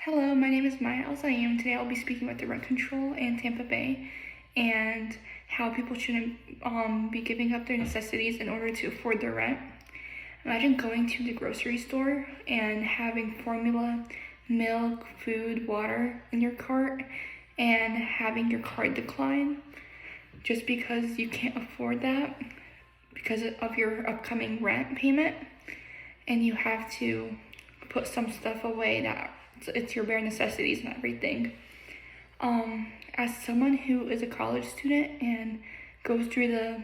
Hello, my name is Maya El-Zayim. Today I'll be speaking about the rent control in Tampa Bay and how people shouldn't be giving up their necessities in order to afford their rent. Imagine going to the grocery store and having formula, milk, food, water in your cart and having your card decline just because you can't afford that because of your upcoming rent payment, and you have to put some stuff away that it's your bare necessities and everything. As someone who is a college student and goes through the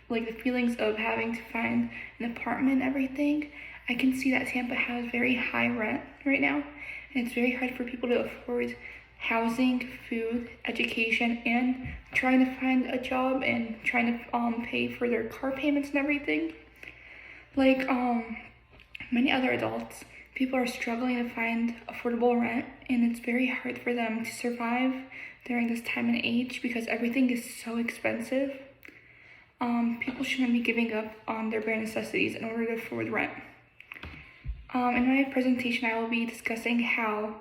the feelings of having to find an apartment and everything, I can see that Tampa has very high rent right now, and it's very hard for people to afford housing, food, education, and trying to find a job and trying to pay for their car payments and everything. Like many other adults, people are struggling to find affordable rent, and it's very hard for them to survive during this time and age because everything is so expensive. People shouldn't be giving up on their bare necessities in order to afford rent. In my presentation, I will be discussing how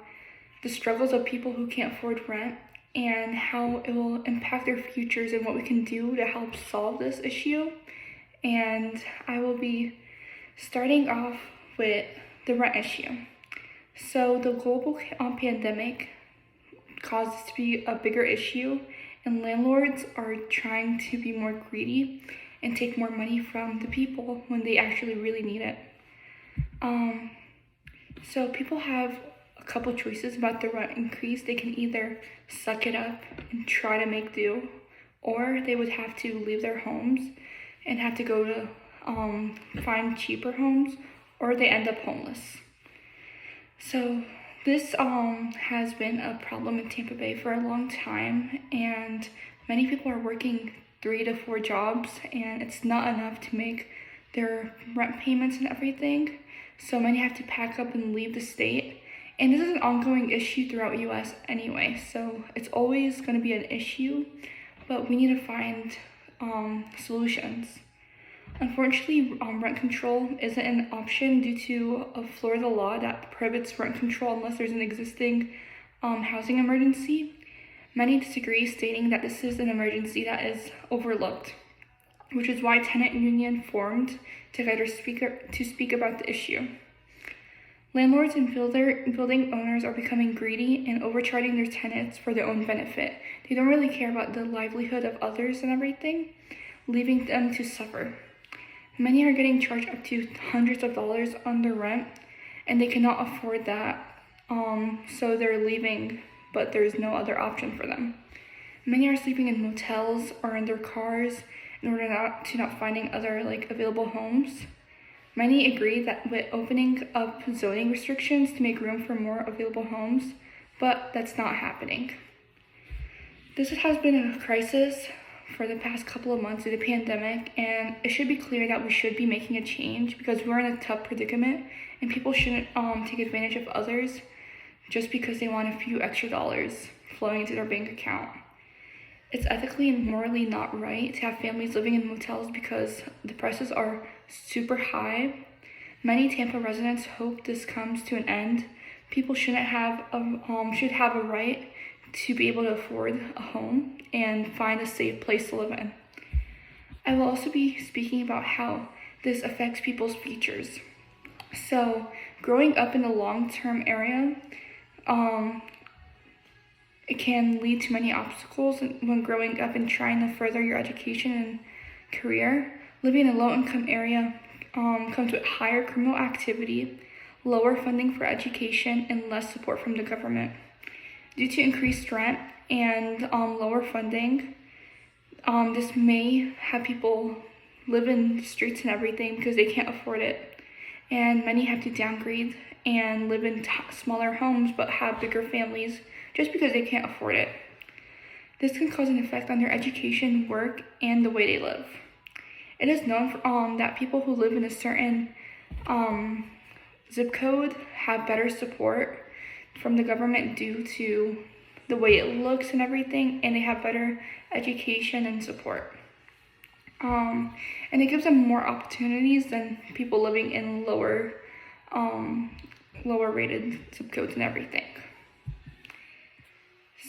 the struggles of people who can't afford rent and how it will impact their futures and what we can do to help solve this issue. And I will be starting off with the rent issue. So the global pandemic caused this to be a bigger issue, and landlords are trying to be more greedy and take more money from the people when they actually really need it. So people have a couple choices about the rent increase. They can either suck it up and try to make do, or they would have to leave their homes and have to go to find cheaper homes, or they end up homeless. So this has been a problem in Tampa Bay for a long time, and many people are working 3 to 4 jobs, and it's not enough to make their rent payments and everything. So many have to pack up and leave the state. And this is an ongoing issue throughout US anyway, so it's always going to be an issue, but we need to find solutions. Unfortunately, rent control isn't an option due to a Florida law that prohibits rent control unless there's an existing housing emergency. Many disagree, stating that this is an emergency that is overlooked, which is why tenant union formed to speak about the issue. Landlords and building owners are becoming greedy and overcharging their tenants for their own benefit. They don't really care about the livelihood of others and everything, leaving them to suffer. Many are getting charged up to hundreds of dollars on their rent, and they cannot afford that, so they're leaving, but there's no other option for them. Many are sleeping in motels or in their cars in order to not finding other available homes. Many agree that with opening up zoning restrictions to make room for more available homes, but that's not happening. This has been a crisis for the past couple of months due to the pandemic, and it should be clear that we should be making a change because we're in a tough predicament, and people shouldn't take advantage of others just because they want a few extra dollars flowing into their bank account. It's ethically and morally not right to have families living in motels because the prices are super high. Many Tampa residents hope this comes to an end. People should have a right to be able to afford a home and find a safe place to live in. I will also be speaking about how this affects people's futures. So growing up in a long-term area, it can lead to many obstacles when growing up and trying to further your education and career. Living in a low-income area comes with higher criminal activity, lower funding for education, and less support from the government. Due to increased rent and lower funding, this may have people live in the streets and everything because they can't afford it. And many have to downgrade and live in smaller homes but have bigger families just because they can't afford it. This can cause an effect on their education, work, and the way they live. It is known that people who live in a certain zip code have better support from the government due to the way it looks and everything, and they have better education and support. And it gives them more opportunities than people living in lower lower rated zip codes and everything.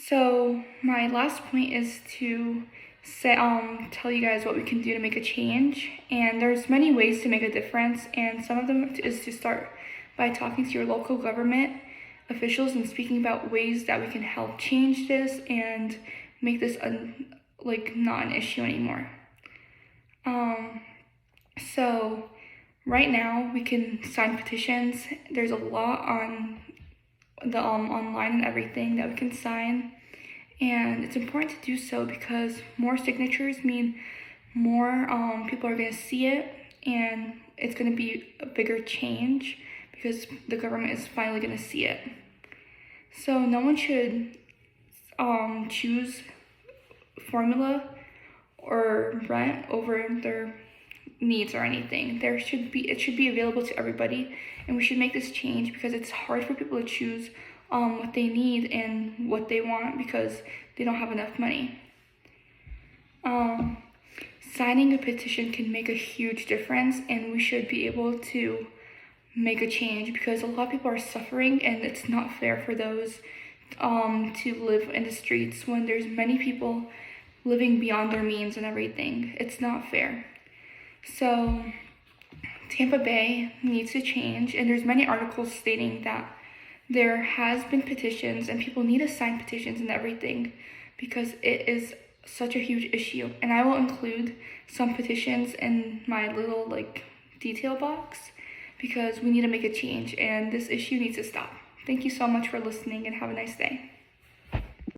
So my last point is to tell you guys what we can do to make a change. And there's many ways to make a difference, and some of them is to start by talking to your local government officials and speaking about ways that we can help change this and make this not an issue anymore. So right now we can sign petitions. There's a lot on the online and everything that we can sign, and it's important to do so because more signatures mean more people are going to see it, and it's going to be a bigger change because the government is finally going to see it. So no one should choose formula or rent over their needs or anything. It should be available to everybody, and we should make this change because it's hard for people to choose what they need and what they want because they don't have enough money. Signing a petition can make a huge difference, and we should be able to make a change because a lot of people are suffering, and it's not fair for those to live in the streets when there's many people living beyond their means and everything. It's not fair. So Tampa Bay needs to change, and there's many articles stating that there has been petitions and people need to sign petitions and everything because it is such a huge issue. And I will include some petitions in my little detail box because we need to make a change and this issue needs to stop. Thank you so much for listening and have a nice day.